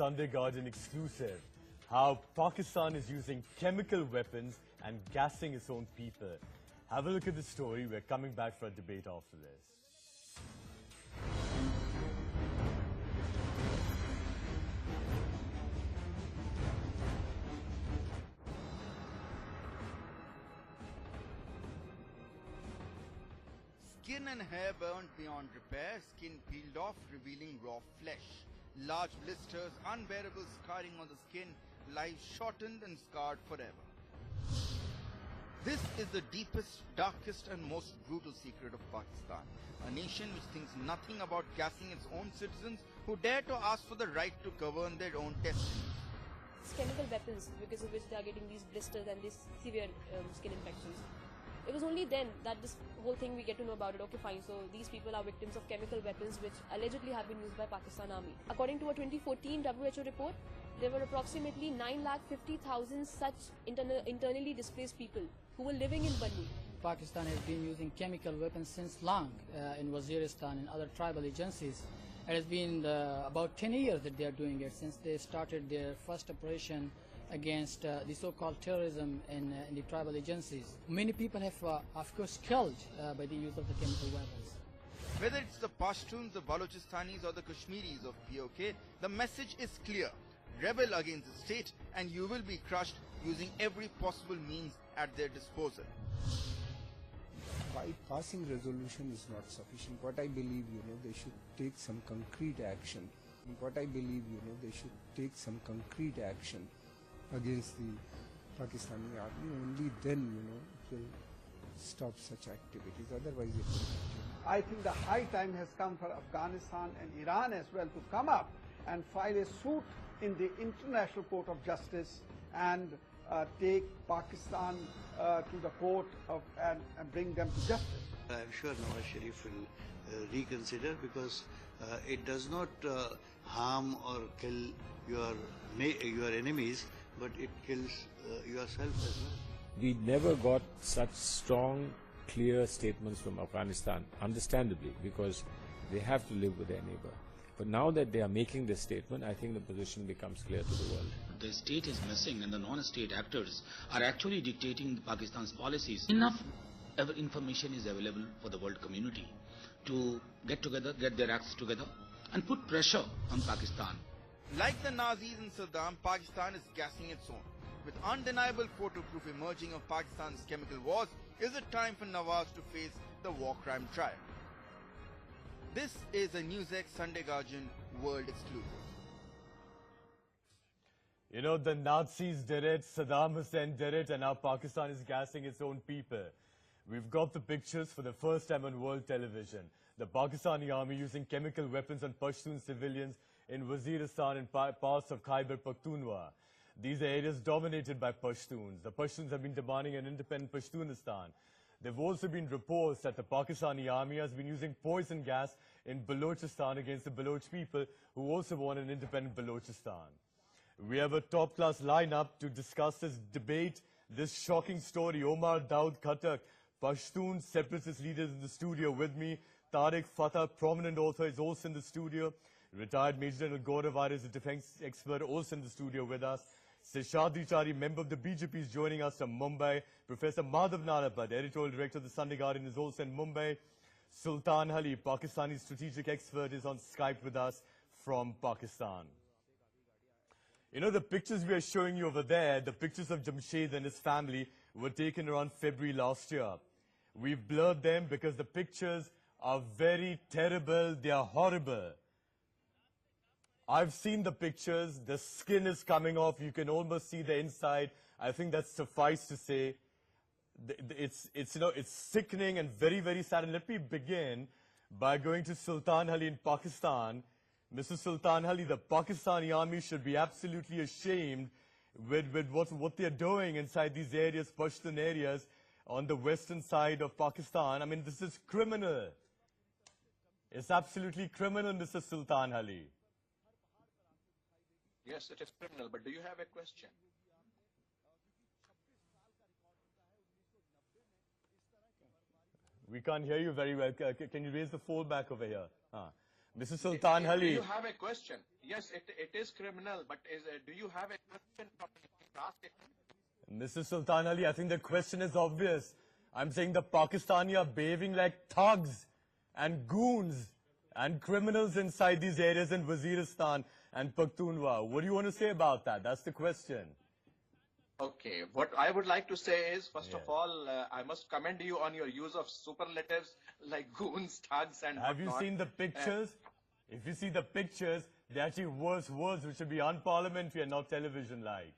Sunday Guardian exclusive. How Pakistan is using chemical weapons and gassing its own people. Have a look at the story. We're coming back for a debate after this. Skin and hair burned beyond repair, skin peeled off, revealing raw flesh. Large blisters, unbearable scarring on the skin, lives shortened and scarred forever. This is the deepest, darkest and most brutal secret of Pakistan. A nation which thinks nothing about gassing its own citizens who dare to ask for the right to govern their own destiny. It's chemical weapons because of which they are getting these blisters and these severe skin infections. It was only then that this whole thing we get to know about it. Okay, fine. So these people are victims of chemical weapons which allegedly have been used by Pakistan Army. According to a 2014 WHO report, there were approximately 950,000 such internally displaced people who were living in Bannu. Pakistan has been using chemical weapons since long in Waziristan and other tribal agencies. It has been about 10 years that they are doing it since they started their first operation against the so-called terrorism in the tribal agencies. Many people have, of course, killed by the use of the chemical weapons. Whether it's the Pashtuns, the Balochistanis or the Kashmiris of POK, the message is clear. Rebel against the state and you will be crushed using every possible means at their disposal. By passing resolution is not sufficient. What I believe, they should take some concrete action. What I believe, they should take some concrete action against the Pakistani army. Only then, it will stop such activities. Otherwise, it will continue. I think the high time has come for Afghanistan and Iran as well to come up and file a suit in the International Court of Justice and take Pakistan to the court and bring them to justice. I'm sure Nawaz Sharif will reconsider because it does not harm or kill your enemies, but it kills yourself as well. We never got such strong, clear statements from Afghanistan, understandably, because they have to live with their neighbor. But now that they are making this statement, I think the position becomes clear to the world. The state is missing and the non-state actors are actually dictating Pakistan's policies. Enough information is available for the world community to get together, get their acts together and put pressure on Pakistan. Like the Nazis in Saddam, Pakistan is gassing its own. With undeniable photo proof emerging of Pakistan's chemical wars, is it time for Nawaz to face the war crime trial? This is a NewsX Sunday Guardian World exclusive. The Nazis did it, Saddam Hussein did it, and now Pakistan is gassing its own people. We've got the pictures for the first time on world television. The Pakistani army using chemical weapons on Pashtun civilians in Waziristan and parts of Khyber Pakhtunkhwa. These are areas dominated by Pashtuns. The Pashtuns have been demanding an independent Pashtunistan. There have also been reports that the Pakistani army has been using poison gas in Balochistan against the Baloch people who also want an independent Balochistan. We have a top-class lineup to discuss this debate, this shocking story. Umar, Daud, Khatak, Pashtun separatist leaders in the studio with me. Tariq Fatah, prominent author, is also in the studio. Retired Major General Gaurav is a defense expert, also in the studio with us. Seshadri Chari, member of the BJP, is joining us from Mumbai. Professor Madhav Narapad, editorial director of the Sunday Guardian, is also in Mumbai. Sultan Ali, Pakistani strategic expert, is on Skype with us from Pakistan. The pictures we are showing you over there, the pictures of Jamshed and his family, were taken around February last year. We've blurred them because the pictures are very terrible, they are horrible. I've seen the pictures, the skin is coming off, you can almost see the inside. I think that's suffice to say. It's sickening and very, very sad. And let me begin by going to Sultan Ali in Pakistan. Mr. Sultan Ali, the Pakistani army should be absolutely ashamed with what they're doing inside these areas, Pashtun areas, on the western side of Pakistan. I mean, this is criminal. It's absolutely criminal, Mr. Sultan Ali. Yes, it is criminal, but do you have a question? We can't hear you very well. Can you raise the phone back over here? Mrs. Sultan Do Ali. you have a question? Yes, it is criminal, but do you have a question? Ask it. Mrs. Sultan Ali, I think the question is obvious. I'm saying the Pakistani are behaving like thugs and goons and criminals inside these areas in Waziristan and Pakhtunkhwa. What do you want to say about that? That's the question. Okay, what I would like to say is, first of Yeah. all, I must commend you on your use of superlatives like goons, thugs, and Have you whatnot. seen the pictures? If you see the pictures, they're actually worse words which should be unparliamentary and not television-like.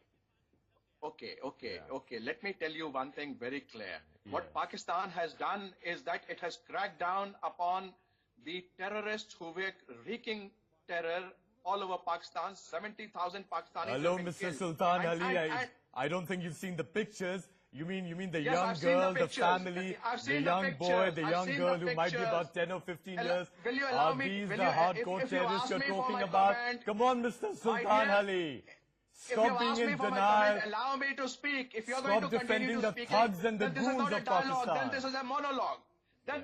Okay. Yeah. Okay. Let me tell you one thing very clear. What Yeah. Pakistan has done is that it has cracked down upon the terrorists who were wreaking terror all over Pakistan. 70,000 Pakistanis Hello, have been Mr. killed. Sultan And- Ali. and- I don't think you've seen the pictures. You mean the Yes, young I've seen the girl, the pictures. family, I've the seen the young boy, pictures. the I've young seen girl the who might be pictures. about 10 or 15 years? Will you allow Are me- these will the you- hardcore if you terrorists ask you're me for talking my about? comment- Come on, Mr. Sultan dear, Ali. If you Stop being ask me in for my denial. comment, allow me to speak. If you're Stop going to defending continue the to speak, thugs and the then this is goons not a of dialogue. Pakistan. Then this is a monologue.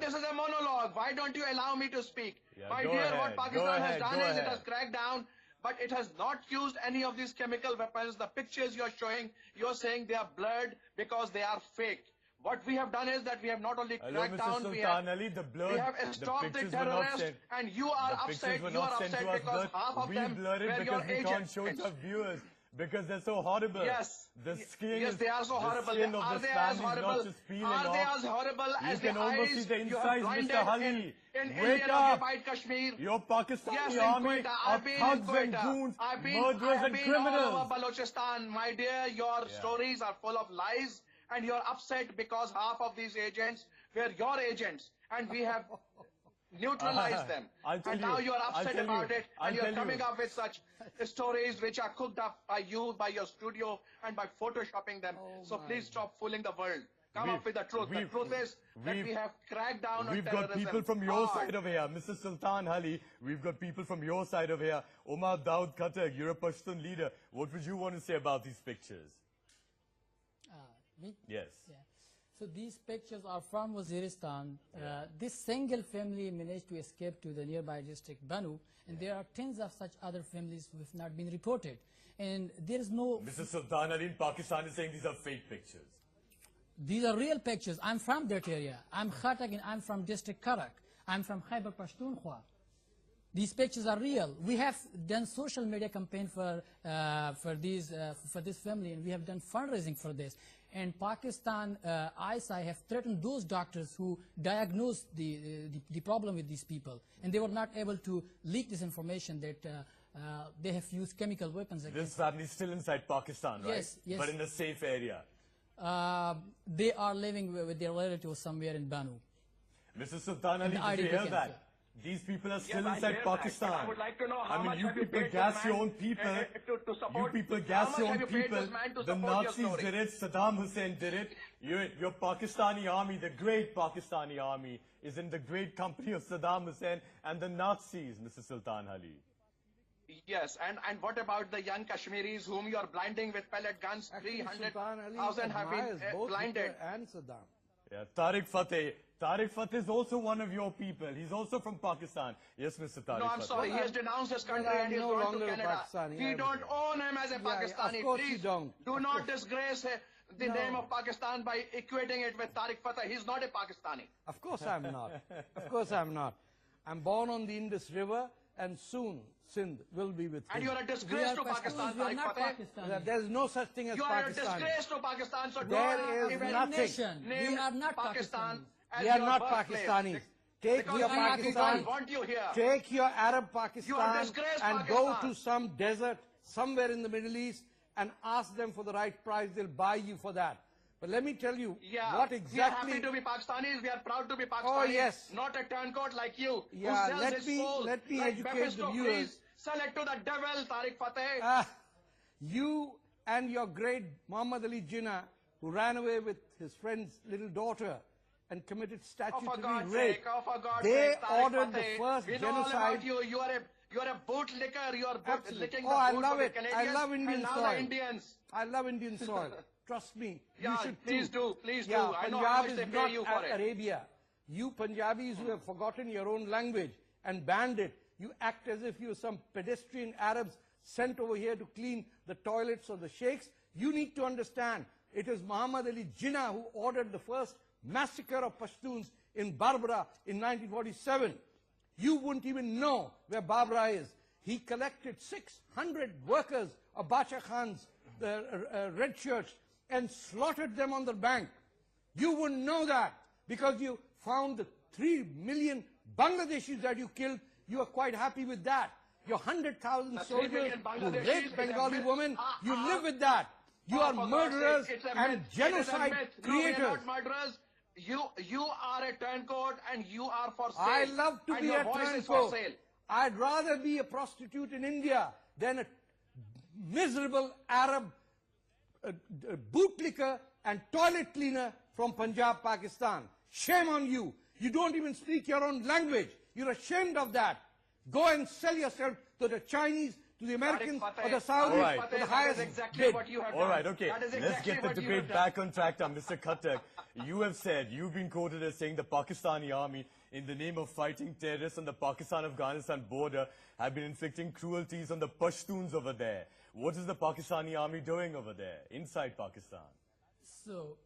This is a monologue. Why don't you allow me to speak? Yeah, My go dear, ahead, what go Pakistan has ahead, done go is it ahead. has cracked down, but it has not used any of these chemical weapons. The pictures you're showing, you're saying they are blurred because they are fake. What we have done is that we have not only Hello, cracked Mr. down, we Sultan have, Ali, the blurred, we have the stopped the pictures were not terrorists, sent. and you are The upset. pictures were You are not sent upset to us, because but half of we them blurred were it your because we can't show it agents. to our viewers because they're so horrible. Yes. The skin Yes, is, they are so the horrible. skin of Are this they as family is horrible? not just peeling Are they off. as horrible You as can the almost eyes see the you have insides, blinded Mr. Ali. in Wake Indian up. occupied Kashmir? Your Pakistani Yes, in army Quetta. are I've been in thugs and Quetta. goons, I murderers have and been all criminals. over Balochistan. My dear, your Yeah. stories are full of lies, and you're upset because half of these agents were your agents, and we have neutralized them. I'll tell And now you. you're I'll upset tell you. about it, I'll and you're tell you. coming up with such stories which are cooked up by you, by your studio, and by photoshopping them. So please stop fooling the world. Come up with the truth. The truth is that we have cracked down on We've terrorism. got people from your hard. side of here, Mr. Sultan Ali. We've got people from your side of here. Umar Daud Khattak, you're a Pashtun leader. What would you want to say about these pictures? Me? Yes. Yeah. So these pictures are from Waziristan. This single family managed to escape to the nearby district Banu, and there are tens of such other families who have not been reported. And there is no... Mr. Sultan Ali in Pakistan is saying these are fake pictures. These are real pictures. I'm from that area. I'm Khattak and I'm from district Karak. I'm from Khyber Pashtunkkhwa. These pictures are real. We have done social media campaign for this family, and we have done fundraising for this. And Pakistan ISI have threatened those doctors who diagnosed the problem with these people, and they were not able to leak this information that they have used chemical weapons against. This family is still inside Pakistan, right? Yes, yes. But in a safe area. They are living with their relatives somewhere in Banu. Mr. Sultan Ali, the did you IDP hear camp, that? yeah. These people are still I inside hear that, Pakistan. but I would like to know how I much mean, you have you people paid gas this your man, own people. to support- You people how gas much your have own you paid people. this man to The support your Nazis story? did it. Saddam Hussein did it. Your Pakistani army, the great Pakistani army, is in the great company of Saddam Hussein and the Nazis, Mr. Sultan Ali. Yes, and what about the young Kashmiris whom you are blinding with pellet guns? Actually, Sultan Ali 300,000 have been admires both blinded. Hitler and Saddam. Yeah, Tariq Fateh. Tariq Fateh is also one of your people. He's also from Pakistan. Yes, Mr. Tariq No, I'm Fateh. sorry. He has denounced his country I'm and he's no gone to longer a Canada. Pakistani, We I'm- don't own him as a Pakistani. of course Please you don't. do not disgrace the No. name of Pakistan by equating it with Tariq Fateh. He's not a Pakistani. Of course I'm not. Of course I'm not. I'm born on the Indus River, and soon Sindh will be with And him. you're a disgrace to Pakistan, We are Tariq not Fateh. Pakistani. There's no such thing as You are a Pakistan. disgrace to Pakistan. So There don't is even nothing. Nation. name We are not Pakistan as We are your not birthplace. Pakistanis. Take Because your we don't Pakistan, want you here. take your Arab Pakistan disgrace and go Pakistan. to some desert somewhere in the Middle East and ask them for the right price. They'll buy you for that. But let me tell you Yeah, what we are exactly. happy to be Pakistanis. We are proud to be Pakistanis. Oh, yes. Not a turncoat like you Yeah, who sells let his me- soul let me like educate Mephisto. the viewers. Please sell it to the devil, Tariq Fateh. You and your great Muhammad Ali Jinnah, who ran away with his friend's little daughter and committed For statutory God's rape. sake, for God's They sake, Tariq ordered the Fateh. first We know all genocide. about you. You are a bootlicker. You are Absolutely. licking Oh, the I boot love for the it. I Canadians love Indian and now soil. the Indians. I love Indian soil. Trust me. Yeah, you should please too. do, please do. Yeah, I know Punjab how much is they pay not you for it. Arabia. You Punjabis who have forgotten your own language and banned it, You act as if you're some pedestrian Arabs sent over here to clean the toilets of the sheikhs. You need to understand, it is Muhammad Ali Jinnah who ordered the first massacre of Pashtuns in Barbara in 1947. You wouldn't even know where Barbara is. He collected 600 workers of Bacha Khan's red shirts and slaughtered them on the bank. You wouldn't know that because you found the 3 million Bangladeshis that you killed. You are quite happy with that. Your 100,000 soldiers who raped Bengali women, you live with that. You are murderers and genocide creators. No, we are not murderers. You are a turncoat and you are for sale. I love to be a turncoat. I'd rather be a prostitute in India than a miserable Arab bootlicker and toilet cleaner from Punjab, Pakistan. Shame on you. You don't even speak your own language. You're ashamed of that. Go and sell yourself to the Chinese, to the Americans, or the Saudis, to the highest bid. All right, okay. Let's get the debate back on track now. Mr. Khattak, you have said, you've been quoted as saying the Pakistani army, in the name of fighting terrorists on the Pakistan-Afghanistan border, have been inflicting cruelties on the Pashtuns over there. What is the Pakistani army doing over there, inside Pakistan? So,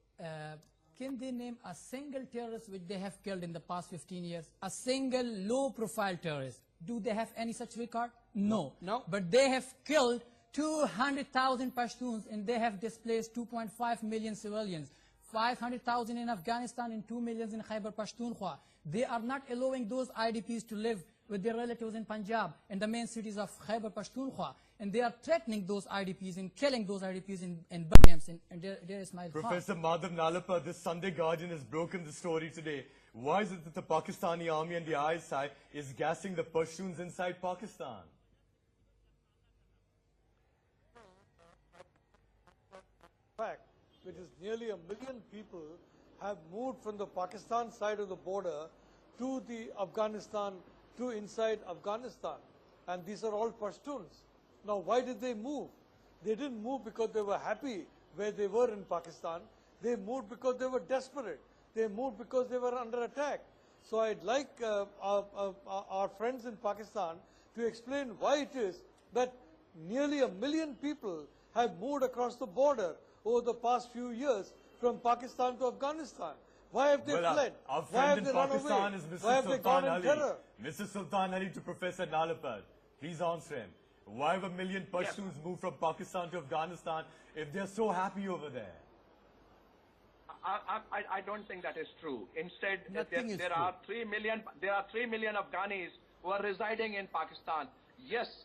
can they name a single terrorist which they have killed in the past 15 years? A single low-profile terrorist? Do they have any such record? No. No. But they have killed 200,000 Pashtuns and they have displaced 2.5 million civilians. 500,000 in Afghanistan and 2 million in Khyber Pakhtunkhwa. They are not allowing those IDPs to live with their relatives in Punjab and the main cities of Khyber Pakhtunkhwa. And they are threatening those IDPs and killing those IDPs in camps and there is my Professor Madhav Nalapa, this Sunday Guardian has broken the story today. Why is it that the Pakistani army and the ISI is gassing the Pashtuns inside Pakistan? Fact, which is nearly 1 million people have moved from the Pakistan side of the border to the Afghanistan, to inside Afghanistan. And these are all Pashtuns. Now, why did they move? They didn't move because they were happy where they were in Pakistan. They moved because they were desperate. They moved because they were under attack. So I'd like our friends in Pakistan to explain why it is that nearly 1 million people have moved across the border over the past few years from Pakistan to Afghanistan. Why have they fled? Our Why have friend they in run Pakistan away? is Mr. Why have they gone Sultan in Ali. terror? Mr. Sultan Ali to Professor Nalapa. Please answer him. Why have 1 million Pashtuns moved from Pakistan to Afghanistan if they're so happy over there? I don't think that is true. Instead, there are 3 million Afghanis who are residing in Pakistan. Yes,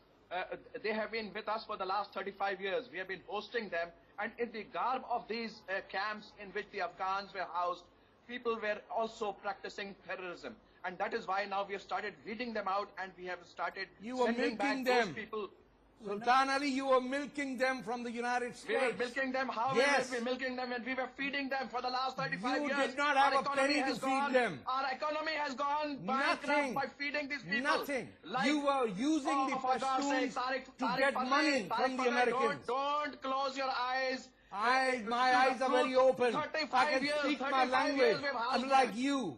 they have been with us for the last 35 years. We have been hosting them, and in the garb of these camps in which the Afghans were housed, people were also practicing terrorism. And that is why now we have started weeding them out and we have started sending back those people. Sultan Ali, you were milking them from the United States. We were milking them. How yes. we were milking them when we were feeding them for the last 35 years? You did not have a penny to feed them. Our economy has gone bankrupt by feeding these people. Nothing. You were using the Pashtuns to get money from the Americans. Don't close your eyes. My eyes are very open. I can speak my language, unlike you.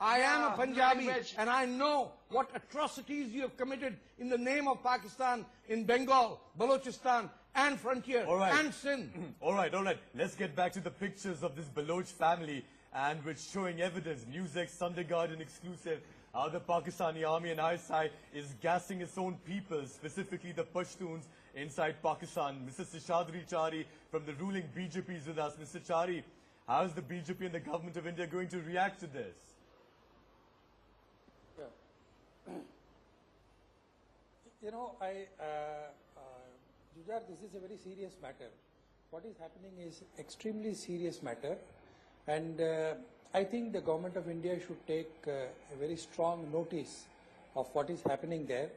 I am a Punjabi and I know what atrocities you have committed in the name of Pakistan in Bengal, Balochistan and frontier and Sindh. All right. Let's get back to the pictures of this Baloch family and which showing evidence. NewsX Sunday Guardian exclusive how the Pakistani army and ISI is gassing its own people, specifically the Pashtuns inside Pakistan. Mr. Seshadri Chari from the ruling BJP is with us. Mr. Chari, how is the BJP and the government of India going to react to this? You know, Jujar, this is a very serious matter. What is happening is extremely serious matter, and I think the government of India should take a very strong notice of what is happening there,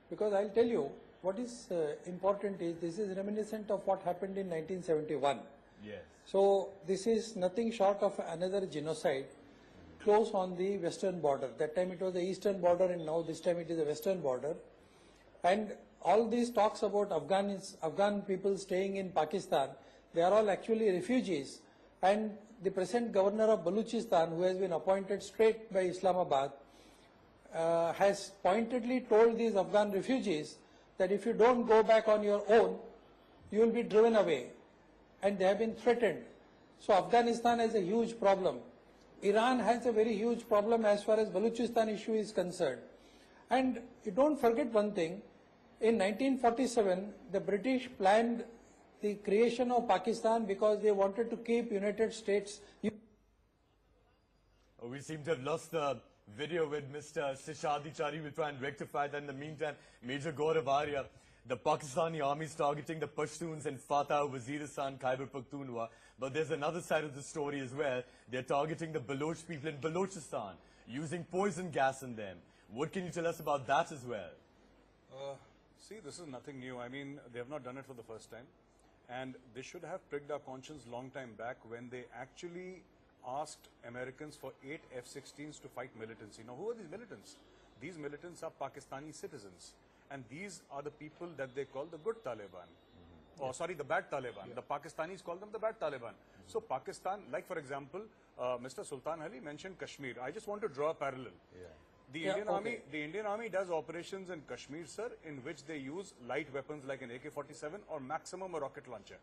because I'll tell you what is important is this is reminiscent of what happened in 1971. Yes. So this is nothing short of another genocide close on the western border. That time it was the eastern border and now this time it is the western border. And all these talks about Afghan people staying in Pakistan, they are all actually refugees. And the present governor of Balochistan, who has been appointed straight by Islamabad, has pointedly told these Afghan refugees that if you don't go back on your own, you will be driven away. And they have been threatened. So Afghanistan has a huge problem. Iran has a very huge problem as far as Balochistan issue is concerned. And you don't forget one thing, in 1947, the British planned the creation of Pakistan because they wanted to keep United States. We seem to have lost the video with Mr. Sishadi Chari. We'll try and rectify that. In the meantime, Major Gaurav Arya, the Pakistani army is targeting the Pashtuns in Fatah, Waziristan, Khyber Pakhtunkhwa. But there's another side of the story as well. They're targeting the Baloch people in Balochistan, using poison gas in them. What can you tell us about that as well? See, this is nothing new. I mean, they have not done it for the first time. And they should have pricked our conscience long time back when they actually asked Americans for 8 F-16s to fight militants. Now, who are these militants? These militants are Pakistani citizens. And these are the people that they call the good Taliban. Oh, sorry, the bad Taliban. Yeah. The Pakistanis call them the bad Taliban. So Pakistan, like for example, Mr. Sultan Ali mentioned Kashmir. I just want to draw a parallel. Yeah. The Indian Army does operations in Kashmir, sir, in which they use light weapons like an AK-47 or maximum a rocket launcher.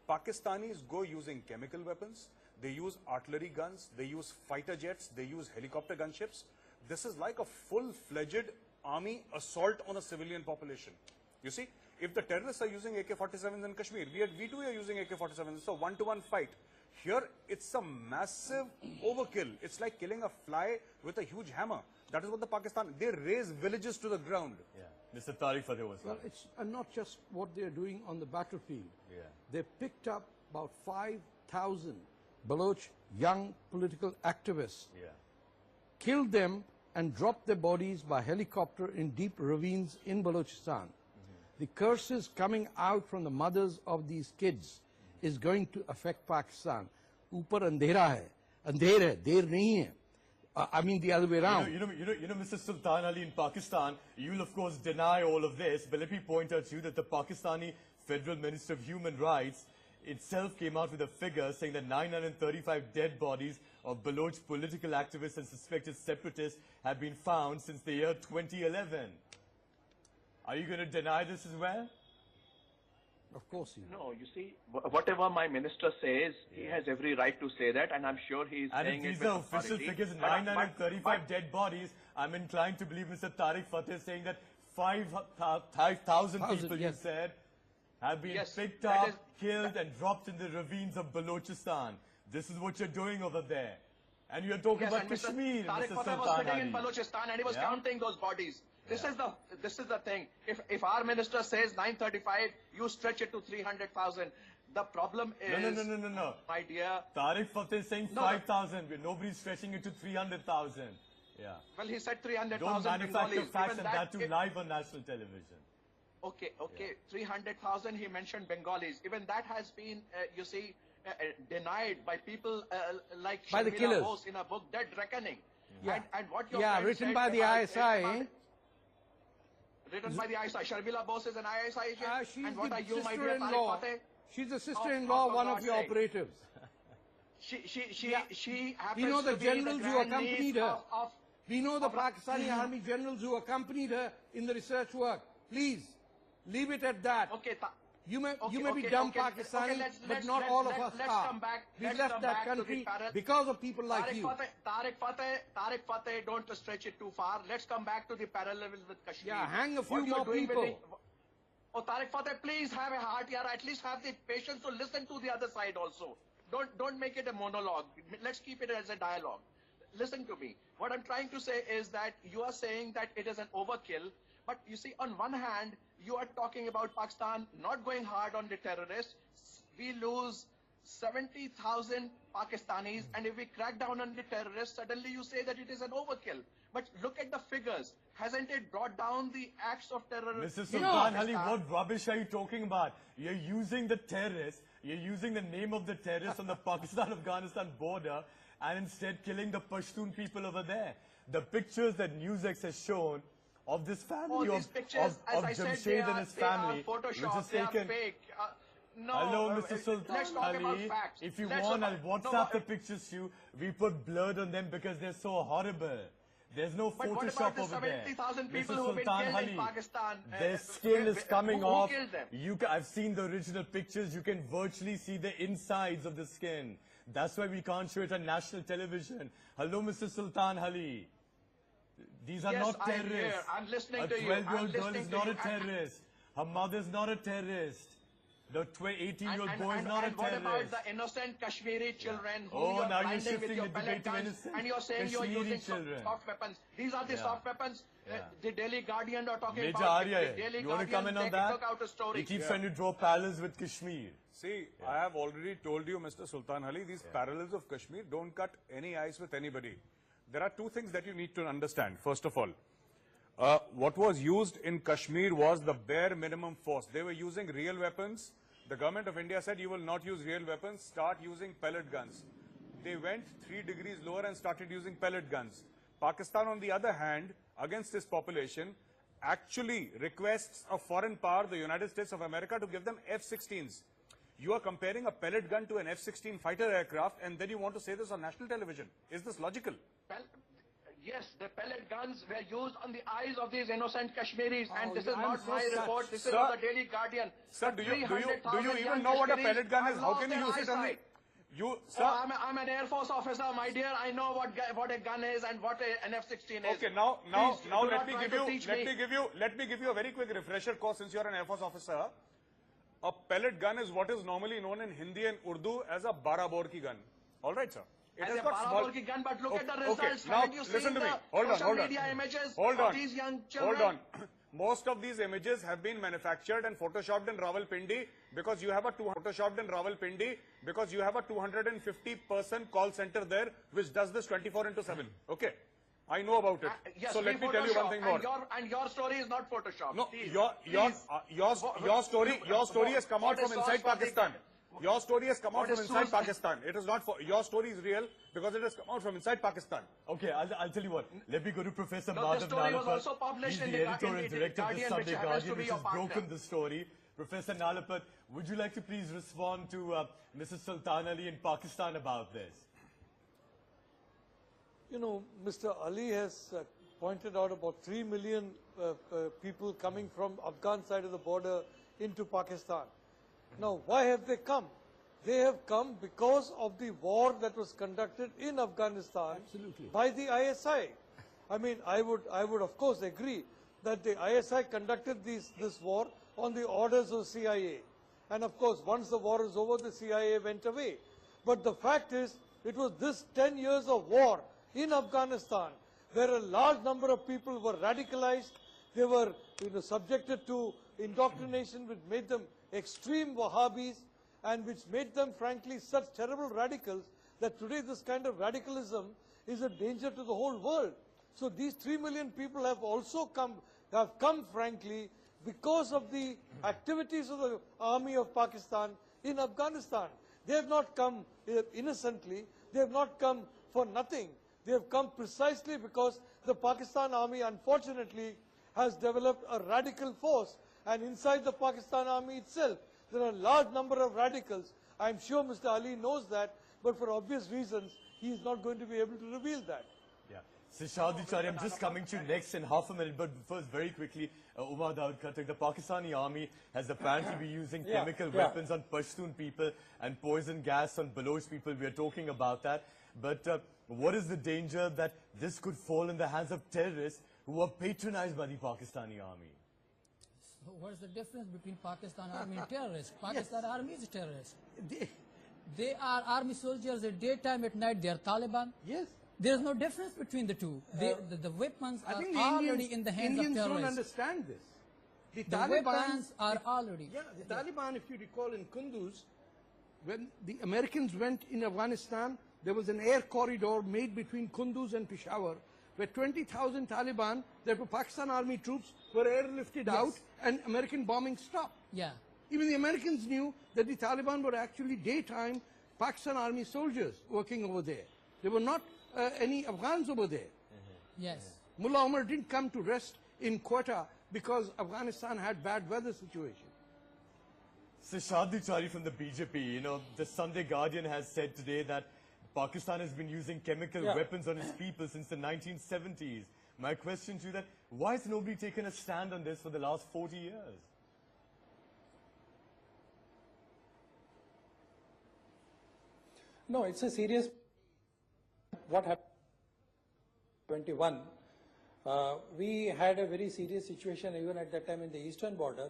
Pakistanis go using chemical weapons, they use artillery guns, they use fighter jets, they use helicopter gunships. This is like a full-fledged army assault on a civilian population. You see, if the terrorists are using AK-47s in Kashmir, we too are using AK-47s. It's a one-to-one fight. Here, it's a massive overkill. It's like killing a fly with a huge hammer. That is what the Pakistan, they raise villages to the ground. Yeah. Mr. Tariq Fateh was Well, it's not just what they're doing on the battlefield. Yeah. They picked up about 5,000 Baloch young political activists, killed them and dropped their bodies by helicopter in deep ravines in Balochistan. The curses coming out from the mothers of these kids is going to affect Pakistan. Upar andhera hai, andher hai, der nahi hai. I mean the other way around. You know, Mr. Sultan Ali, in Pakistan, you'll of course deny all of this, but let me point out to you that the Pakistani Federal Minister of Human Rights itself came out with a figure saying that 935 dead bodies of Baloch political activists and suspected separatists have been found since the year 2011. Are you going to deny this as well? Of course he No, you see, whatever my minister says, he has every right to say that, and I'm sure he's saying it with And if these are official authority. figures, 935 dead bodies, I'm inclined to believe Mr. Tariq Fateh saying that 5,000 people, you said, have been picked up, killed and dropped in the ravines of Balochistan. This is what you're doing over there. And you're talking about Kashmir, Tariq Mr. Fateh Sultan was sitting Ali. in Balochistan and he was counting those bodies. This is the thing. If our minister says 935, you stretch it to 300,000. The problem is No. my dear. Tariq Fateh is saying 5,000. Nobody's stretching it to 300,000. Yeah. Well, he said 300,000. Don't manufacture Bengalis. facts Even and that too live on national television. Okay. 300,000 he mentioned Bengalis. Even that has been, you see, denied by people like by the Sharmila killers. Bose in a book, Dead Reckoning. Yeah, and what your yeah, friend written said by the about ISI. Written by the ISI. Sharmila Bose is an ISI agent. She's and what the are you, my dear sister-in-law. Tariq Fateh? She's the sister-in-law of one of your operatives. She happens We know the to be generals who grandniece accompanied her. of We know the Pakistani army generals who accompanied her in the research work. Please, leave it at that. Okay. You may be dumb Pakistani, but not all of us are. We left that country because of people like you. Tariq Fateh, don't stretch it too far. Let's come back to the parallel with Kashmir. Yeah, hang a few What you're more doing with people. Oh, Tariq Fateh, please have a heart here. At least have the patience to listen to the other side also. Don't make it a monologue. Let's keep it as a dialogue. Listen to me. What I'm trying to say is that you are saying that it is an overkill. But you see, on one hand, you are talking about Pakistan not going hard on the terrorists. We lose 70,000 Pakistanis, and if we crack down on the terrorists, suddenly you say that it is an overkill. But look at the figures. Hasn't it brought down the acts of terrorism? Mr. Sultan Ali, what rubbish are you talking about? You're using the terrorists, you're using the name of the terrorists on the Pakistan-Afghanistan border, and instead killing the Pashtun people over there. The pictures that NewsX has shown of this family, of Jamshed and his family, which is taken. No, hello, Mr. Sultan let's talk about Ali. facts. If you want, I'll WhatsApp the pictures to you. We put blood on them because they're so horrible. There's no But what Photoshop about the over there. 70,000 people Mr. who have been Sultan killed in Ali, Pakistan? their skin is coming who off. killed them? I've seen the original pictures. You can virtually see the insides of the skin. That's why we can't show it on national television. Hello, Mr. Sultan Ali. These are Yes, not I am terrorists. here. I'm listening A to you. I'm 12-year-old girl listening is to not you. a terrorist. Her mother's not a terrorist. The 18-year-old boy is not a And what about terrorist. the innocent Kashmiri children who Oh, you're now you're blinding with shifting your the pellet debate to guns, innocent and you're saying you're Kashmiri using children. soft weapons. These are the Yeah. soft weapons. The Daily Guardian are talking Major about. Arya, The Daily you want to come in Guardian on that? took out a story. He keeps trying to draw parallels with Kashmir. See, I have already told you, Mr. Sultan Ali, these parallels of Kashmir don't cut any ice with anybody. There are two things that you need to understand. First of all, what was used in Kashmir was the bare minimum force. They were using real weapons. The government of India said you will not use real weapons, start using pellet guns. They went 3 degrees lower and started using pellet guns. Pakistan, on the other hand, against its population, actually requests a foreign power, the United States of America, to give them F-16s. You are comparing a pellet gun to an F-16 fighter aircraft, and then you want to say this on national television. Is this logical? Yes, the pellet guns were used on the eyes of these innocent Kashmiris, and this is I'm not so my sad. report. This is Sir, of the Daily Guardian. Sir, do you 300,000 even young know what a Kashmiris pellet gun is? have How lost can you their use it on the... eyesight. Sir, I'm an Air Force officer, my dear. I know what a gun is and what an F-16 is. okay, now Please, do let not me try give to you teach me. let me give you a very quick refresher course since you are an Air Force officer. A pellet gun is what is normally known in Hindi and Urdu as a 12 bore ki gun. All right, sir. It As has a got small Baraborki gun, but look at the Okay, results. now Haven't you listen seen to me. the Hold on, social hold on. media images Hold of on. these young children? Hold on. Most of these images have been manufactured and photoshopped in Rawalpindi because you have a 250-person call center there which does this 24/7. Okay. I know about it. Yes, so let we me tell you one Photoshop, thing more. And your story is not Photoshop. No, Please, your story has come out what is from inside source for the- Pakistan. Your story has come out What from is inside source- Pakistan. It is not for your story is real because it has come out from inside Pakistan. Okay, I'll tell you what. Let me go to Professor No, the Madhav story was Nalapat. also published He's in the the editor and Guardian, director of the which Sunday happens to Guardian, be which your has partner. broken the story. Professor Nalapat, would you like to please respond to Mrs. Sultan Ali in Pakistan about this? You know, Mr. Ali has pointed out about 3 million people coming from Afghan side of the border into Pakistan. Now, why have they come? They have come because of the war that was conducted in Afghanistan by the ISI. I mean, I would of course agree that the ISI conducted this war on the orders of CIA. And of course, once the war is over, the CIA went away. But the fact is, it was this 10 years of war in Afghanistan where a large number of people were radicalized. They were subjected to indoctrination which made them extreme Wahhabis and which made them frankly such terrible radicals that today this kind of radicalism is a danger to the whole world. So these 3 million people have also come frankly because of the activities of the army of Pakistan in Afghanistan. They have not come innocently, they have not come for nothing. They have come precisely because the Pakistan army unfortunately has developed a radical force, and inside the Pakistan army itself there are a large number of radicals. I am sure Mr. Ali knows that, but for obvious reasons he is not going to be able to reveal that. Yeah. So Shadi Chari, I'm just coming to you next in half a minute, but first very quickly, Umar Daud Khattak, the Pakistani army has apparently been using chemical weapons on Pashtun people and poison gas on Baloch people. We are talking about that. But what is the danger that this could fall in the hands of terrorists who are patronized by the Pakistani army? So what is the difference between Pakistan army and terrorists? Pakistan army is terrorists. They are army soldiers at daytime, at night they are Taliban. Yes. There is no difference between the two. The weapons I are think already in the hands Indians of don't terrorists. understand this. The weapons are already. Yeah, the Taliban, if you recall in Kunduz, when the Americans went in Afghanistan, there was an air corridor made between Kunduz and Peshawar, where 20,000 Taliban, that were Pakistan army troops, were airlifted out and American bombing stopped. Yeah. Even the Americans knew that the Taliban were actually daytime Pakistan army soldiers working over there. There were not any Afghans over there. Yes. Mullah Umar didn't come to rest in Quetta because Afghanistan had bad weather situation. So Shadi Chari from the BJP, the Sunday Guardian has said today that Pakistan has been using chemical weapons on its people since the 1970s. My question to you that, why has nobody taken a stand on this for the last 40 years? No, it's a serious. What happened? 21. We had a very serious situation even at that time in the eastern border,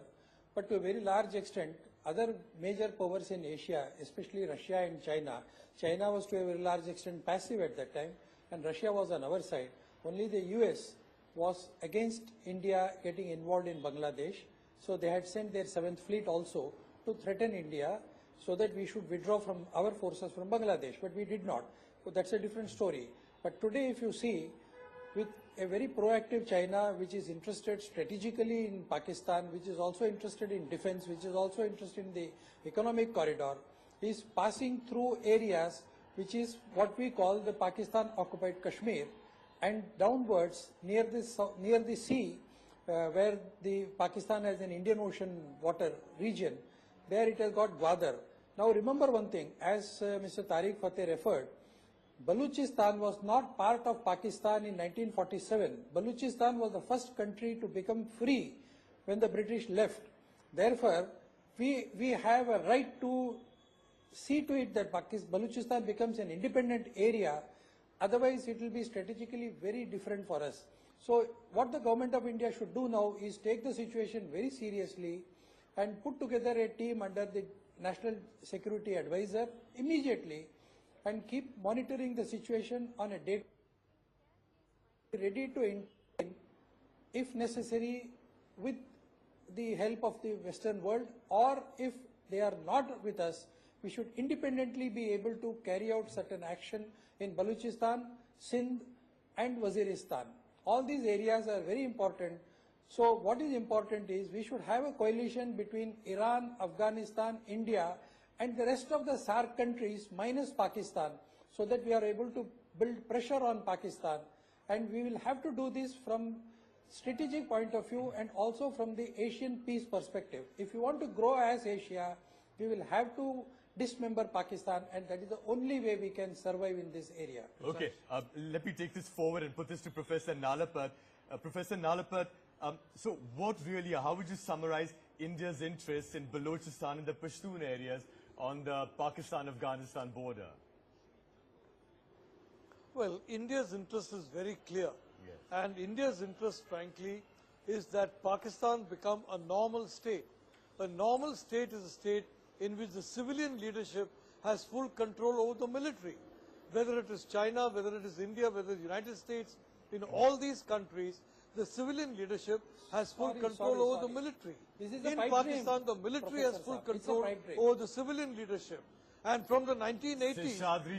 but to a very large extent, other major powers in Asia, especially Russia and China. China was to a very large extent passive at that time, and Russia was on our side. Only the US was against India getting involved in Bangladesh, so they had sent their 7th Fleet also to threaten India so that we should withdraw from our forces from Bangladesh, but we did not. So that's a different story. But today, if you see, with a very proactive China, which is interested strategically in Pakistan, which is also interested in defense, which is also interested in the economic corridor, is passing through areas which is what we call the Pakistan-occupied Kashmir, and downwards near the sea, where the Pakistan has an Indian Ocean water region, there it has got Gwadar. Now remember one thing, as Mr. Tariq Fateh referred, Baluchistan was not part of Pakistan in 1947. Baluchistan was the first country to become free when the British left. Therefore, we have a right to see to it that Baluchistan becomes an independent area. Otherwise, it will be strategically very different for us. So, what the government of India should do now is take the situation very seriously and put together a team under the National Security Advisor immediately and keep monitoring the situation on a day, ready to intervene if necessary with the help of the Western world, or if they are not with us, we should independently be able to carry out certain action in Baluchistan, Sindh and Waziristan. All these areas are very important. So what is important is we should have a coalition between Iran, Afghanistan, India and the rest of the SAARC countries minus Pakistan, so that we are able to build pressure on Pakistan, and we will have to do this from strategic point of view and also from the Asian peace perspective. If you want to grow as Asia, we will have to dismember Pakistan, and that is the only way we can survive in this area. Okay, let me take this forward and put this to Professor Nalapat. Professor Nalapat, so what really, how would you summarize India's interests in Balochistan and the Pashtun areas on the Pakistan-Afghanistan border? Well, India's interest is very clear. Yes. And India's interest, frankly, is that Pakistan become a normal state. A normal state is a state in which the civilian leadership has full control over the military. Whether it is China, whether it is India, whether the United States, in all these countries, the civilian leadership has full control over the military. In Pakistan, the military has full control over the civilian leadership. And from the 1980s,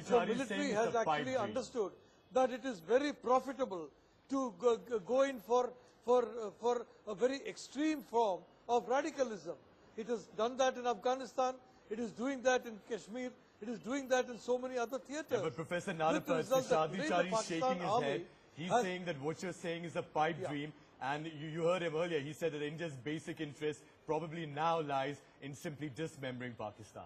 the military has actually understood that it is very profitable to go in for a very extreme form of radicalism. It has done that in Afghanistan, it is doing that in Kashmir, it is doing that in so many other theatres. Yeah, but Professor Nalapat, Shadi Chari is shaking his head. He's saying that what you're saying is a pipe dream, and you heard him earlier. He said that India's basic interest probably now lies in simply dismembering Pakistan.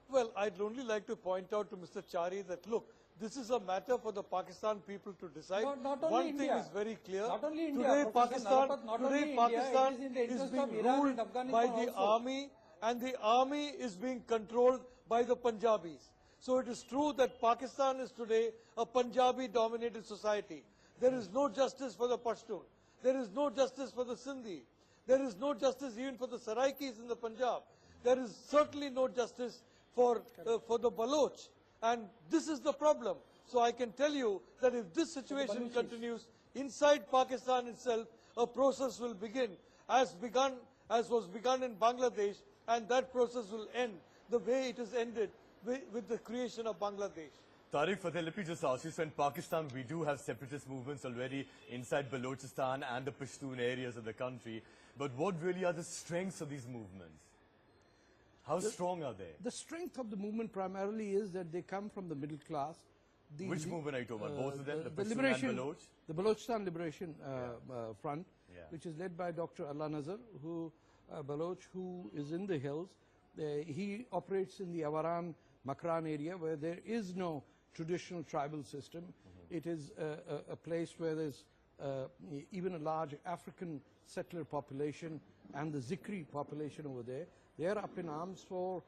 Well, I'd only like to point out to Mr. Chari that, look, this is a matter for the Pakistan people to decide. Not only One India. thing is very clear. Not only India, today Pakistan, is is being ruled by the army, and the army is being controlled by the Punjabis. So it is true that Pakistan is today a Punjabi-dominated society. There is no justice for the Pashtun. There is no justice for the Sindhi. There is no justice even for the Saraikis in the Punjab. There is certainly no justice for the Baloch. And this is the problem. So I can tell you that if this situation continues inside Pakistan itself, a process will begin, as was begun in Bangladesh, and that process will end the way it has ended with the creation of Bangladesh. Tariq Fateh, let me just ask you, so in Pakistan we do have separatist movements already inside Balochistan and the Pashtun areas of the country, but what really are the strengths of these movements? How strong are they? The strength of the movement primarily is that they come from the middle class. Which movement are you talking about? Both of them? The Pashtun liberation, and Baloch? The Balochistan Liberation Front, which is led by Dr. Allah Nazar, who Baloch, who is in the hills. He operates in the Avaran Makran area, where there is no traditional tribal system. It is a place where there's even a large African settler population and the Zikri population over there. They are up in arms for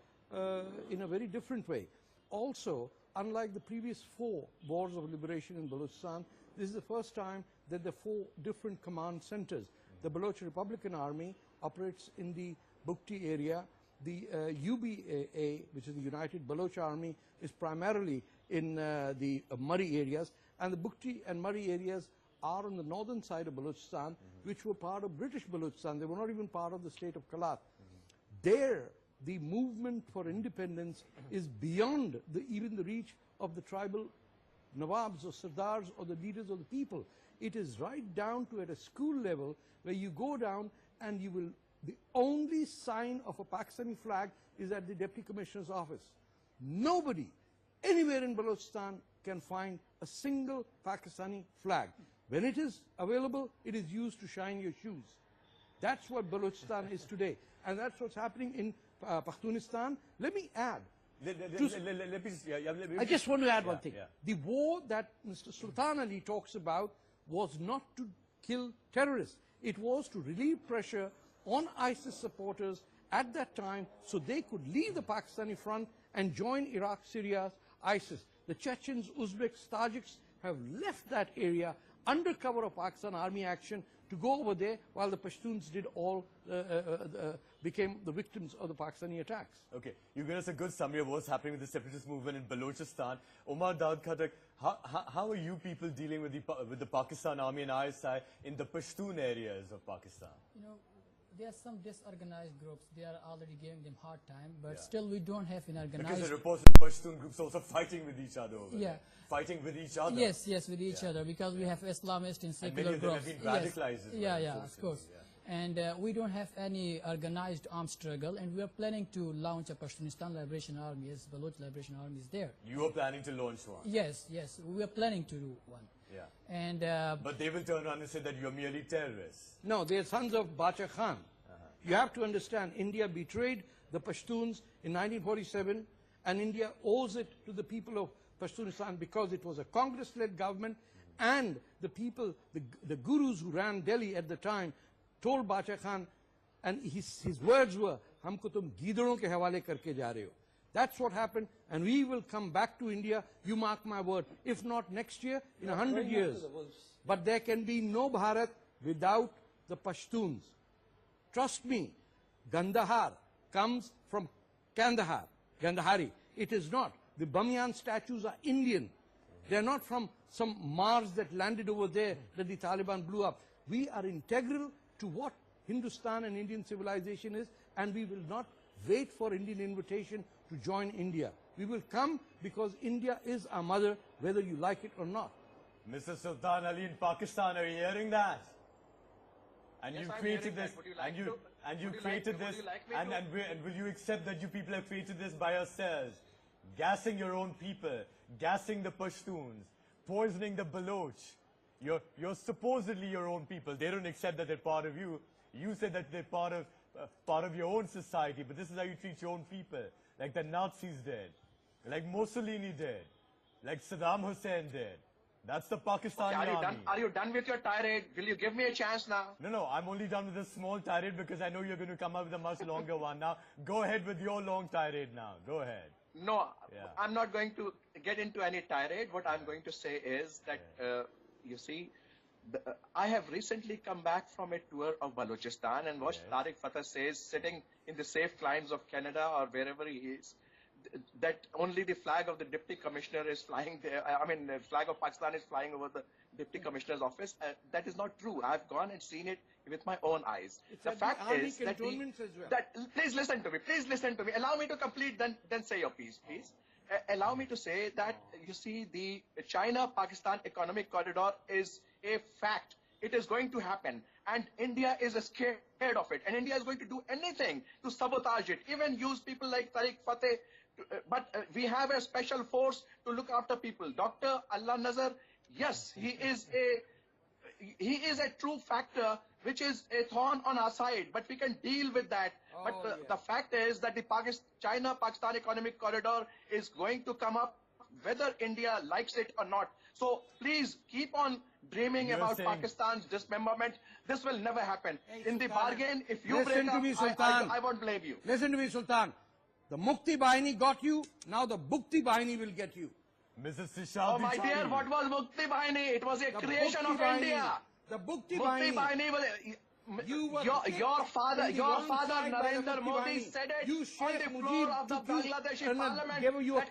in a very different way. Also, unlike the previous 4 wars of liberation in Balochistan, this is the first time that the 4 different command centers. The Baloch Republican Army operates in the Bukti area. The UBA, which is the United Baloch Army, is primarily in the Murray areas, and the Bukti and Murray areas are on the northern side of Balochistan, which were part of British Balochistan. They were not even part of the state of Kalat. There, the movement for independence is beyond even the reach of the tribal Nawabs or Sardars or the leaders of the people. It is right down to at a school level where you go down and you will, the only sign of a Pakistani flag is at the Deputy Commissioner's office. Nobody anywhere in Balochistan can find a single Pakistani flag. When it is available, it is used to shine your shoes. That's what Balochistan is today. And that's what's happening in Pashtunistan. Let me add. I just want to add one thing. The war that Mr. Sultan Ali talks about was not to kill terrorists. It was to relieve pressure on ISIS supporters at that time so they could leave the Pakistani front and join Iraq, Syria's ISIS. The Chechens, Uzbeks, Tajiks have left that area under cover of Pakistan army action to go over there, while the Pashtuns did all became the victims of the Pakistani attacks. Okay, you gave us a good summary of what's happening with the separatist movement in Balochistan. Umar Daud Khattak, how are you people dealing with the Pakistan army and ISI in the Pashtun areas of Pakistan? You know, there are some disorganized groups. They are already giving them hard time, but still we don't have an organized... Because the reports of Pashtun groups also fighting with each other over there. Fighting with each other. Yes, with each other, because we have Islamist and secular groups. And many of them have been radicalized as well. Of course. And we don't have any organized armed struggle, and we are planning to launch a Pashtunistan Liberation Army, as Baloch Liberation Army is there. You are planning to launch one? Yes, we are planning to do one. Yeah. And but they will turn around and say that you are merely terrorists. No, they are sons of Bacha Khan. You have to understand, India betrayed the Pashtuns in 1947, and India owes it to the people of Pashtunistan because it was a Congress-led government, and the people, the gurus who ran Delhi at the time, told Bacha Khan, and his words were, "Humko tum gidaron ke hawale karke ja rahe ho." That's what happened, and we will come back to India, you mark my word, if not next year, in 100 years. But there can be no Bharat without the Pashtuns. Trust me, Gandhar comes from Kandahar, Gandhari. It is not. The Bamiyan statues are Indian. They are not from some Mars that landed over there that the Taliban blew up. We are integral to what Hindustan and Indian civilization is, and we will not wait for Indian invitation to join India. We will come because India is our mother, whether you like it or not. Mr. Sultan Ali in Pakistan, are you hearing that? And yes, you created this, and you created this, and will you accept that you people have created this by yourselves? Gassing your own people, gassing the Pashtuns, poisoning the Baloch. You're supposedly your own people. They don't accept that they're part of you. You said that they're part of your own society, but this is how you treat your own people. Like the Nazis did, like Mussolini did, like Saddam Hussein did. That's the Pakistani army. Are you done with your tirade? Will you give me a chance now? No, I'm only done with a small tirade because I know you're going to come up with a much longer one now. Go ahead with your long tirade now. Go ahead. No, I'm not going to get into any tirade. What I'm going to say is that, you see, I have recently come back from a tour of Balochistan and watched Tariq Fatah says, sitting in the safe climes of Canada or wherever he is, that only the flag of the Deputy Commissioner is flying there. I mean, the flag of Pakistan is flying over the Deputy Commissioner's office. That is not true. I've gone and seen it with my own eyes. The fact is that, please listen to me. Please listen to me. Allow me to complete, then say your piece, please. Allow me to say that, you see, the China-Pakistan economic corridor is a fact. It is going to happen. And India is scared of it. And India is going to do anything to sabotage it, even use people like Tariq Fateh. But we have a special force to look after people. Dr. Allah Nazar, yes, he is a true factor which is a thorn on our side, but we can deal with that. But the fact is that the China-Pakistan economic corridor is going to come up whether India likes it or not. So please keep on dreaming about Pakistan's dismemberment. This will never happen. In the bargain, if you break up, I won't blame you. Listen to me, Sultan. The Mukti Bahini got you, now the Bukti Bahini will get you. Mrs. Sishadri. Oh my dear, what was Mukti Bahini? It was a creation of India. The Bukti Bahini was... Your father Narendra Modi said it on the floor of the Bangladeshi parliament that India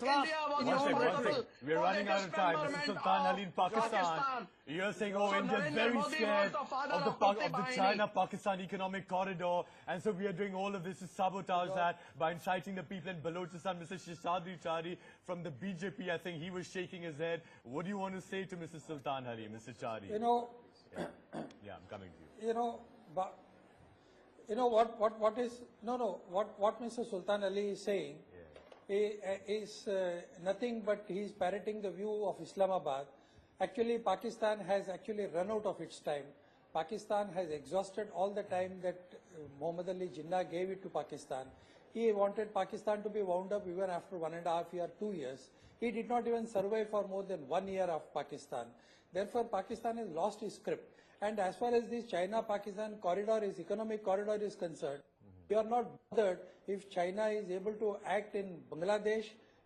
was responsible. We are running out of time. Mr. Sultan Ali in Pakistan. You're saying, oh, India is very scared of the China-Pakistan economic corridor, and so we are doing all of this to sabotage that by inciting the people in Balochistan. Mr. Seshadri Chari from the BJP, I think he was shaking his head. What do you want to say to Mr. Sultan Ali, Mr. Chari? You know, yeah, I'm coming to you. You know, but you know what Mr. Sultan Ali is saying is nothing but he is parroting the view of Islamabad. Actually, Pakistan has actually run out of its time. Pakistan has exhausted all the time that Muhammad Ali Jinnah gave it to Pakistan. He wanted Pakistan to be wound up even after 1.5 years, 2 years. He did not even survive for more than 1 year of Pakistan. Therefore, Pakistan has lost its script. And as far as this China-Pakistan corridor is, economic corridor is concerned, we are not bothered if China is able to act in Bangladesh.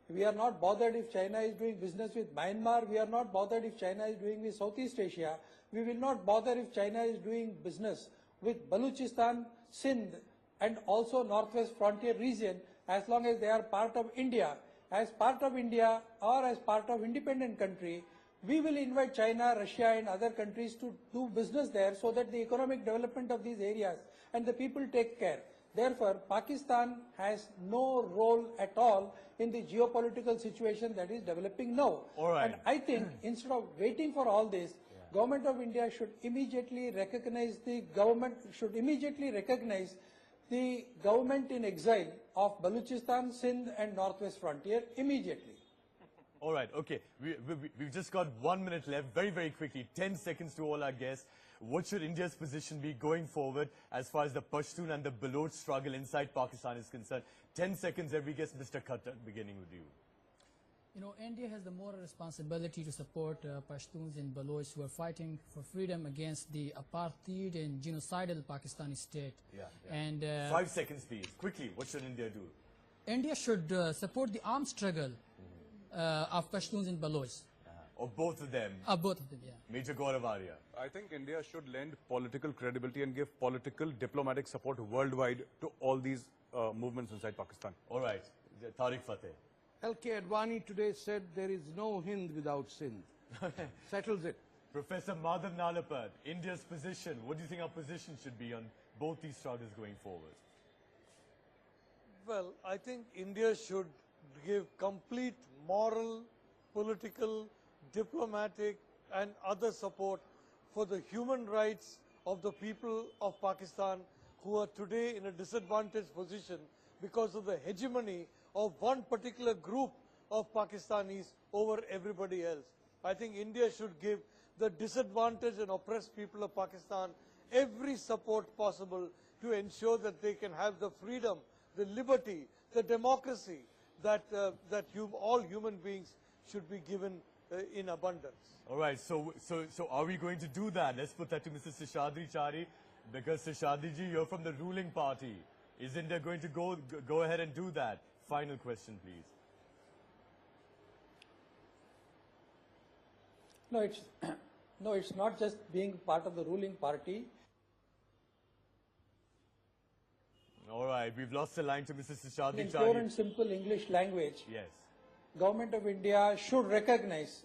We are not bothered if China is doing business with Myanmar. We are not bothered if China is doing with Southeast Asia. We will not bother if China is doing business with Balochistan, Sindh, and also Northwest Frontier region, as long as they are part of India. As part of India or as part of independent country, we will invite China, Russia and other countries to do business there so that the economic development of these areas and the people take care. Therefore, Pakistan has no role at all in the geopolitical situation that is developing now. And I think instead of waiting for all this, Government of India should immediately recognize the government in exile of Balochistan, Sindh and Northwest Frontier immediately. All right, okay. We've just got 1 minute left. Very, very quickly, 10 seconds to all our guests. What should India's position be going forward as far as the Pashtun and the Baloch struggle inside Pakistan is concerned? 10 seconds, every guest. Mr. Khattar, beginning with you. You know, India has the moral responsibility to support Pashtuns and Baloch who are fighting for freedom against the apartheid and genocidal Pakistani state. And 5 seconds, please. Quickly, what should India do? India should support the armed struggle of Pashtuns and Baloch. Of both of them? Of both of them, yeah. Major Gaurav Arya. I think India should lend political credibility and give political diplomatic support worldwide to all these movements inside Pakistan. All right. Tariq Fateh. L.K. Advani today said there is no Hind without Sindh. Settles it. Professor Madhav Nalapad, India's position. What do you think our position should be on both these struggles going forward? Well, I think India should give complete moral, political, diplomatic and other support for the human rights of the people of Pakistan who are today in a disadvantaged position because of the hegemony of one particular group of Pakistanis over everybody else. I think India should give the disadvantaged and oppressed people of Pakistan every support possible to ensure that they can have the freedom, the liberty, the democracy that all human beings should be given in abundance. All right, so are we going to do that? Let's put that to Mrs. Seshadri Chari, because Seshadri ji, you're from the ruling party. Is India going to go ahead and do that? Final question, please. No, it's not just being part of the ruling party. All right, we've lost the line to Mrs. Seshadri In Chari. pure and simple English language, yes. Government of India should recognize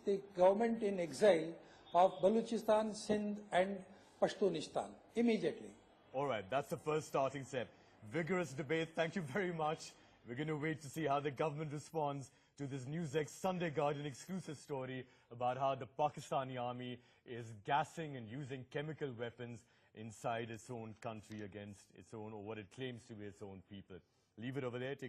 the government in exile of Balochistan, Sindh and Pashtunistan immediately. All right, that's the first starting step. Vigorous debate. Thank you very much. We're going to wait to see how the government responds to this NewsX Sunday Guardian exclusive story about how the Pakistani army is gassing and using chemical weapons inside its own country against its own, or what it claims to be its own people. Leave it over there.